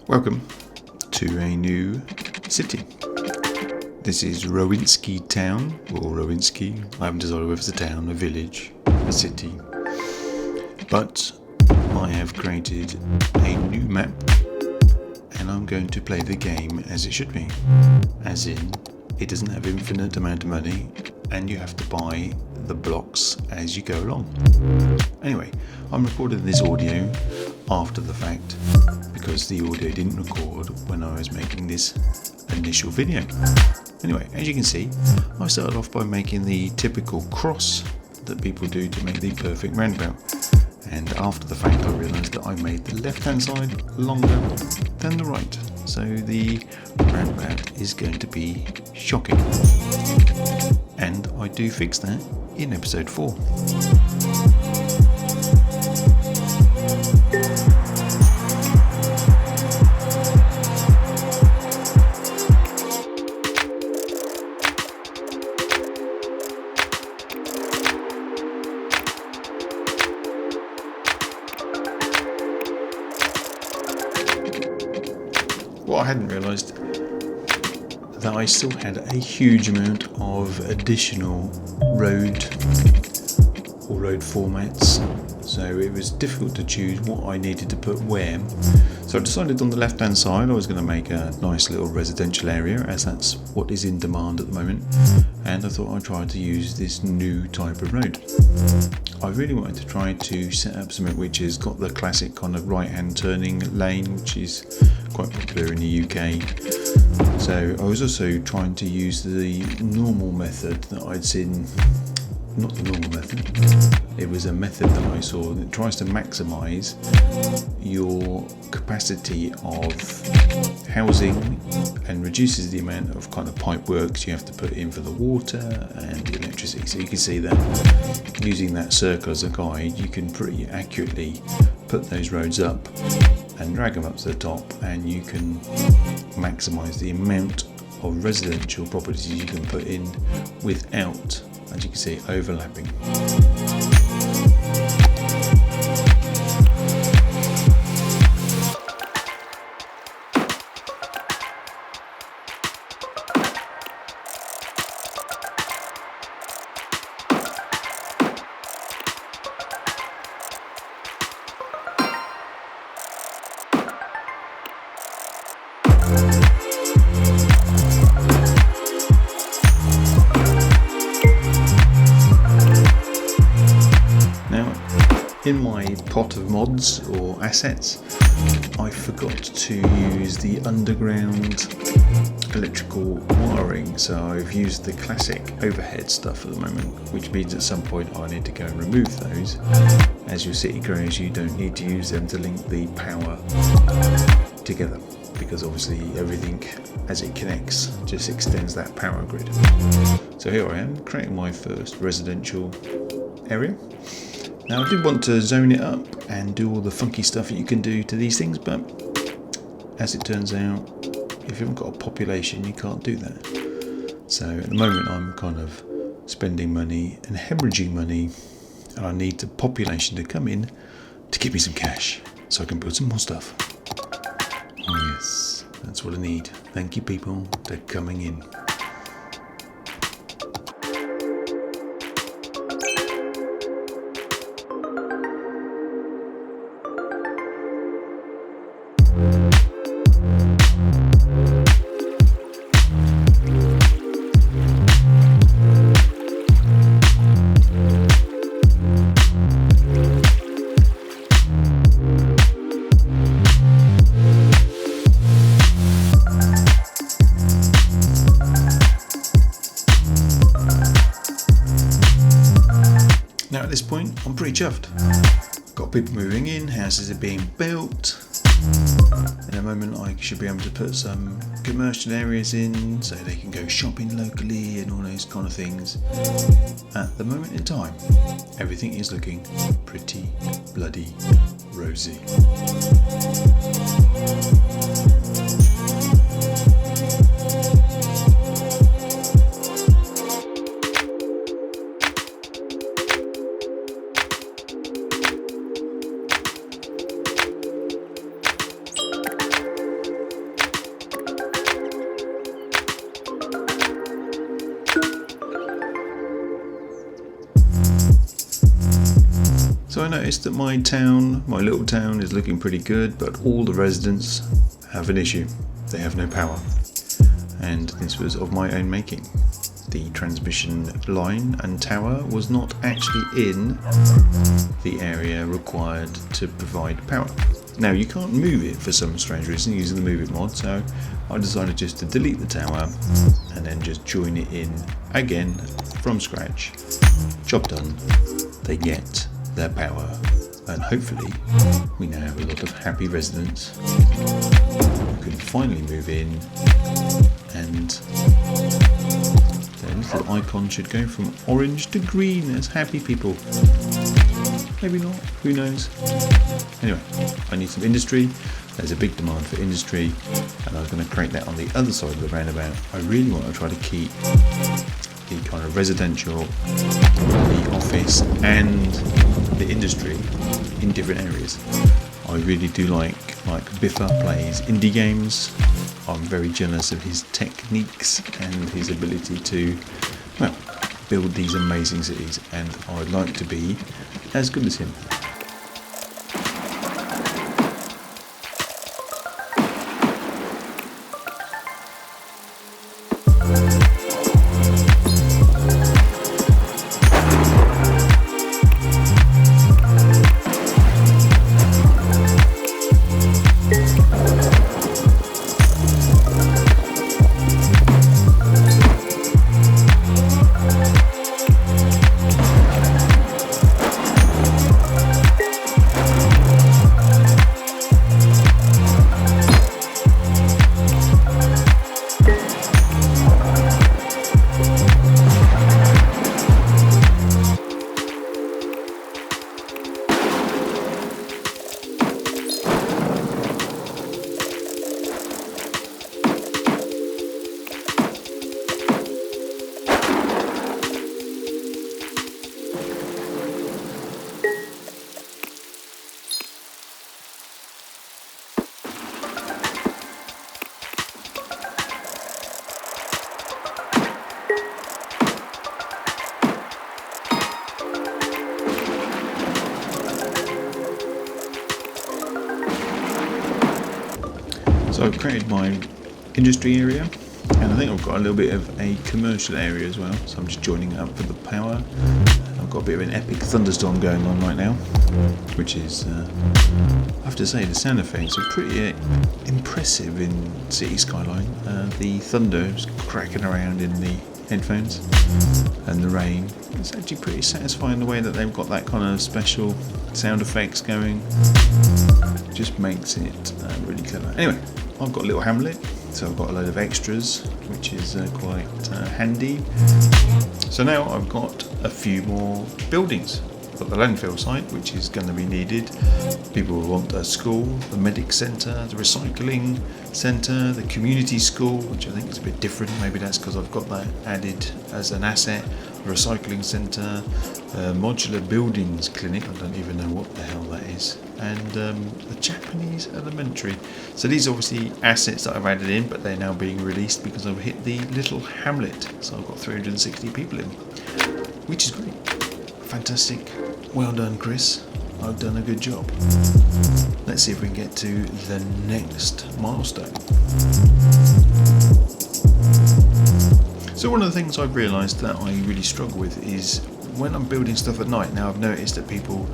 Welcome to a new city. This is Rowaninski town, or Rowaninski. I haven't decided whether it's a town, a village, a city. But I have created a new map and I'm going to play the game as it should be. As in, it doesn't have infinite amount of money and you have to buy the blocks as you go along. Anyway, I'm recording this audio after the fact because the audio didn't record when I was making this initial video. Anyway, as you can see, I started off by making the typical cross that people do to make the perfect roundabout. And after the fact I realised that I made the left hand side longer than the right. So the roundabout is going to be shocking. And I do fix that in episode 4. What I hadn't realised that I still had a huge amount of additional road formats, so it was difficult to choose what I needed to put where. So I decided on the left hand side I was going to make a nice little residential area, as that's what is in demand at the moment, and I thought I'd try to use this new type of road. I really wanted to try to set up something which has got the classic kind of right hand turning lane, which is quite popular in the UK. So I was also trying to use the normal method that I'd seen. Not the normal method, it was a method that I saw that tries to maximise your capacity of housing and reduces the amount of kind of pipe works you have to put in for the water and the electricity. So you can see that using that circle as a guide, you can pretty accurately put those roads up and drag them up to the top, and you can maximise the amount of residential properties you can put in without, as you can see, overlapping. In my pot of mods or assets, I forgot to use the underground electrical wiring, so I've used the classic overhead stuff at the moment, which means at some point I need to go and remove those. As your city grows, you don't need to use them to link the power together, because obviously everything as it connects just extends that power grid. So here I am creating my first residential area. Now I did want to zone it up and do all the funky stuff that you can do to these things, but as it turns out, if you haven't got a population you can't do that. So at the moment I'm kind of spending money and hemorrhaging money, and I need the population to come in to give me some cash so I can build some more stuff. Oh yes, that's what I need. Thank you people, they're coming in. Now at this point I'm pretty chuffed. Got people moving in, houses are being built. In a moment I should be able to put some commercial areas in so they can go shopping locally and all those kind of things. At the moment in time, everything is looking pretty bloody rosy. I noticed that my little town is looking pretty good, but all the residents have an issue. They have no power. And this was of my own making. The transmission line and tower was not actually in the area required to provide power. Now you can't move it for some strange reason using the Move It mod, so I decided just to delete the tower and then just join it in again from scratch. Job done. They get their power, and hopefully we now have a lot of happy residents who can finally move in, and their little icon should go from orange to green as happy people. Maybe not, who knows. Anyway, I need some industry. There's a big demand for industry, and I was going to create that on the other side of the roundabout. I really want to try to keep the kind of residential, the office and the industry in different areas. I really do like Biffa plays indie games. I'm very jealous of his techniques and his ability to, well, build these amazing cities, and I'd like to be as good as him. So I've created my industry area, and I think I've got a little bit of a commercial area as well, so I'm just joining it up for the power. I've got a bit of an epic thunderstorm going on right now, which is, I have to say, the sound effects are pretty impressive in City Skyline. The thunder is cracking around in the headphones, and the rain. It's actually pretty satisfying the way that they've got that kind of special sound effects going. Just makes it really clever. Anyway, I've got a little hamlet, so I've got a load of extras, which is quite handy. So now I've got a few more buildings. I've got the landfill site, which is going to be needed. People will want a school, the medic centre, the recycling centre, the community school, which I think is a bit different. Maybe that's because I've got that added as an asset. The recycling centre, modular buildings clinic, I don't even know what the hell that is, and the Japanese elementary. So these are obviously assets that I've added in, but they're now being released because I've hit the little hamlet. So I've got 360 people in, which is great. Fantastic. Well done, Chris. I've done a good job. Let's see if we can get to the next milestone. So one of the things I've realised that I really struggle with is when I'm building stuff at night. Now I've noticed that people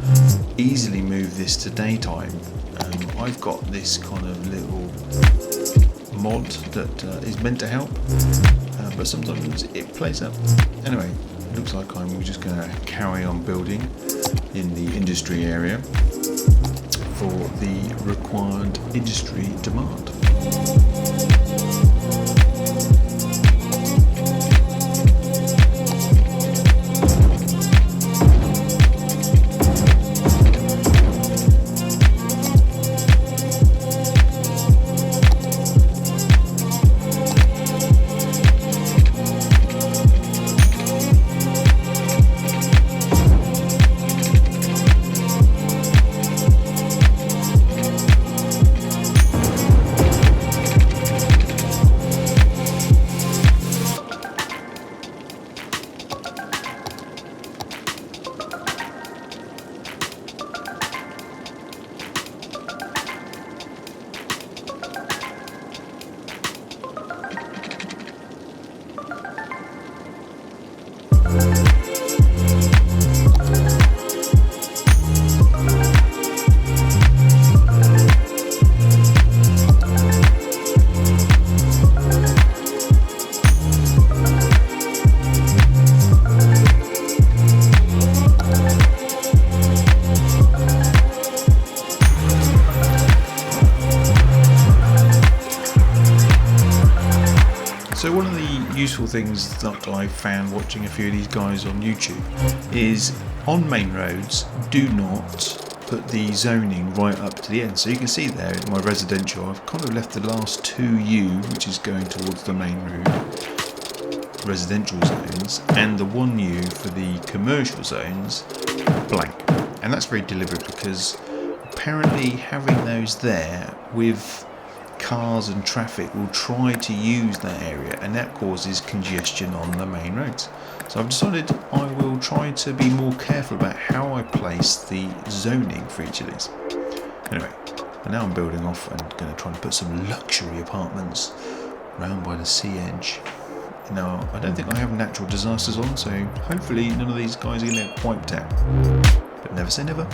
easily move this to daytime. I've got this kind of little mod that is meant to help, but sometimes it plays up. Anyway, it looks like I'm just going to carry on building in the industry area for the required industry demand. useful things that I found watching a few of these guys on YouTube is on main roads, do not put the zoning right up to the end. So you can see there in my residential, I've kind of left the last 2U, which is going towards the main road, residential zones, and the 1U for the commercial zones blank. And that's very deliberate because apparently having those there with cars and traffic will try to use that area, and that causes congestion on the main roads. So I've decided I will try to be more careful about how I place the zoning for each of these. Anyway, and now I'm building off and going to try and put some luxury apartments round by the sea edge. Now, I don't think I have natural disasters on, so hopefully none of these guys are going to get wiped out. But never say never.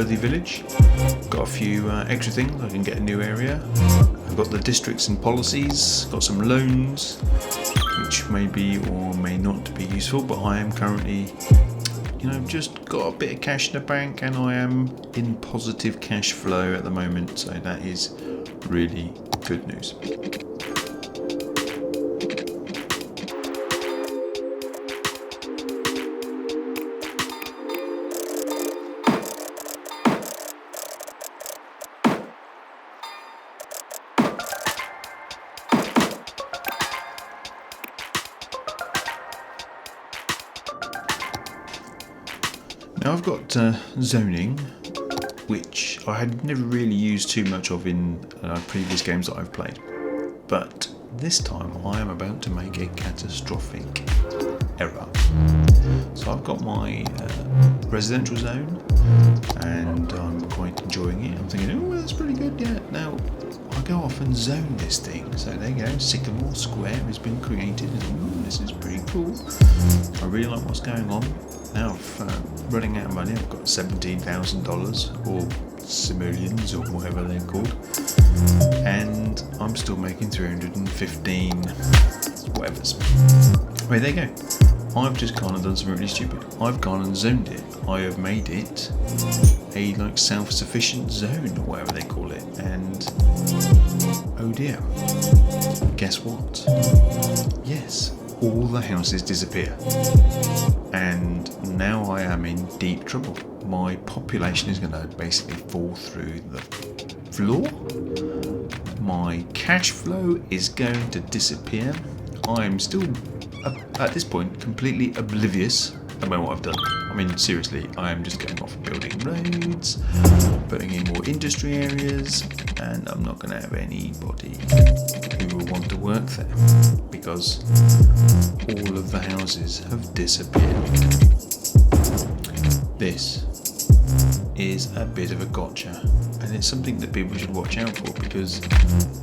Village. Got a few extra things. I can get a new area. I've got the districts and policies. Got some loans, which may be or may not be useful. But I am currently, just got a bit of cash in the bank, and I am in positive cash flow at the moment. So that is really good news. Now I've got zoning, which I had never really used too much of in previous games that I've played. But this time I am about to make a catastrophic error. So I've got my residential zone, and I'm quite enjoying it. I'm thinking, oh, that's pretty good, yeah. Now I go off and zone this thing. So there you go, Sycamore Square has been created. And, this is pretty cool. I really like what's going on. Now, running out of money, I've got $17,000, or simoleons or whatever they're called, and I'm still making 315 whatevers. Well, there you go. I've just gone and done something really stupid. I've gone and zoned it. I have made it a like self-sufficient zone or whatever they call it, and oh dear, guess what? Yes, all the houses disappear, and now I am in deep trouble. My population is going to basically fall through the floor. My cash flow is going to disappear. I am still, at this point, completely oblivious about what I've done. I mean, seriously, I am just going off building roads, putting in more industry areas, and I'm not going to have anybody who will want to work there because all of the houses have disappeared. This is a bit of a gotcha, and it's something that people should watch out for, because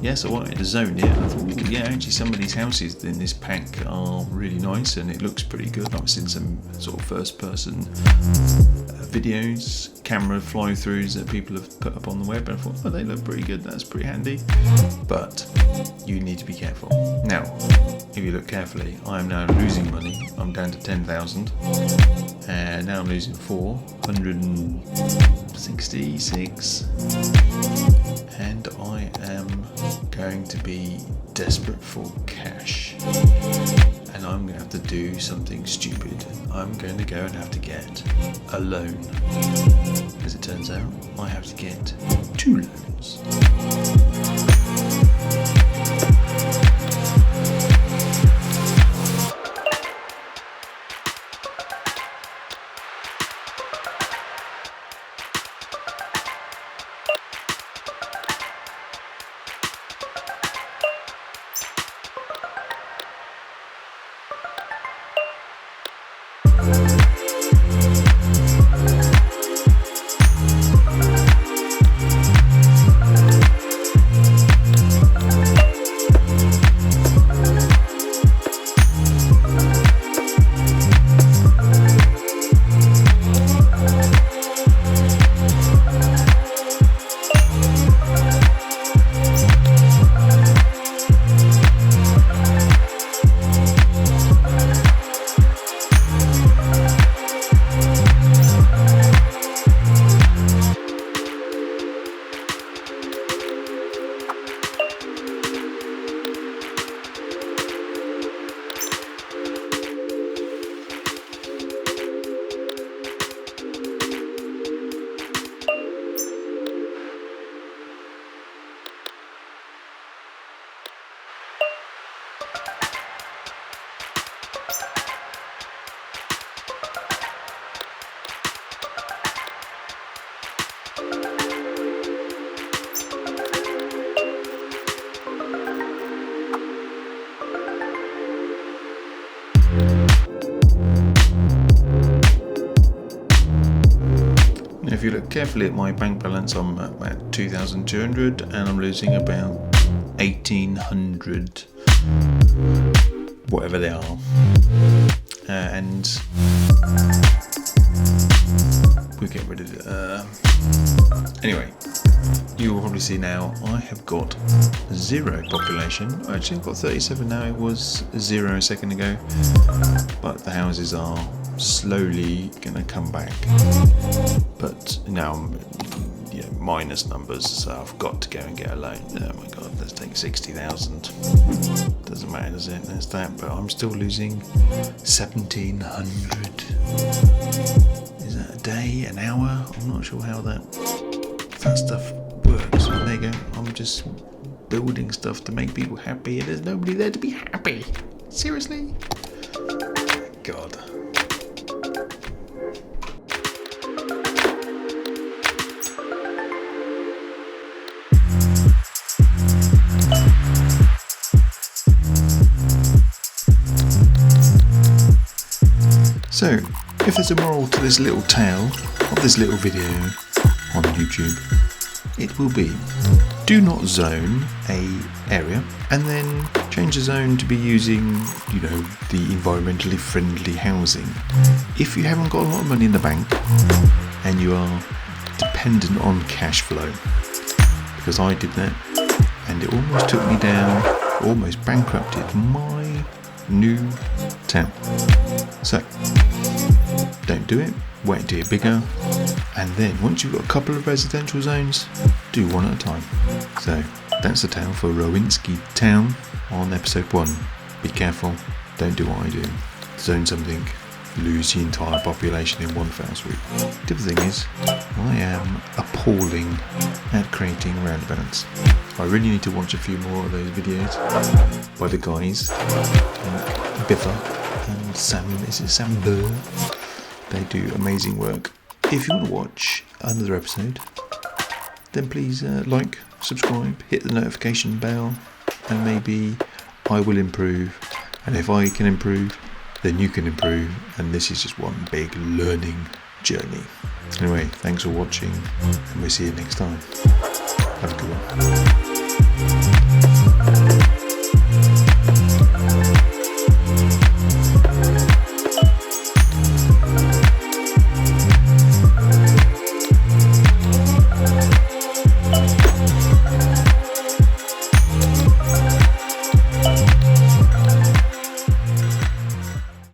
yes, I wanted to zone it, and I thought, yeah, actually some of these houses in this pack are really nice and it looks pretty good. I've seen some sort of first person videos, camera fly-throughs that people have put up on the web, and I thought, oh, they look pretty good, that's pretty handy. But you need to be careful. Now, if you look carefully, I am now losing money. I'm down to 10,000, and now I'm losing 466, and I am going to be desperate for cash, and I'm going to have to do something stupid. I'm going to go and have to get a loan. As it turns out, I have to get 2 loans. If you look carefully at my bank balance, I'm at about 2,200, and I'm losing about 1,800, whatever they are. And we'll get rid of it. Anyway, you will probably see now I have got 0 population. Actually, I've got 37 now. It was 0 a second ago, but the houses are slowly going to come back. But now I'm minus numbers, so I've got to go and get a loan. Oh my god, let's take 60,000. Doesn't matter, does it? There's that, but I'm still losing 1,700. Is that a day, an hour? I'm not sure how that stuff works. But there you go. I'm just building stuff to make people happy, and there's nobody there to be happy. Seriously? God. So, if there's a moral to this little tale of this little video on YouTube, it will be: do not zone a area and then change the zone to be using, the environmentally friendly housing. If you haven't got a lot of money in the bank and you are dependent on cash flow, because I did that and it almost took me down, almost bankrupted my new town. So don't do it, wait until you're bigger, and then once you've got a couple of residential zones, do one at a time. So that's the tale for Rowaninski town on episode 1. Be careful, don't do what I do. Zone something, lose the entire population in one fell swoop. The other thing is, I am appalling at creating roundabouts. I really need to watch a few more of those videos by the guys, Biffa and Sam Burr. They do amazing work. If you want to watch another episode, then please like, subscribe, hit the notification bell, and maybe I will improve. And if I can improve, then you can improve, and this is just one big learning journey. Anyway, thanks for watching, and we'll see you next time. Have a good one.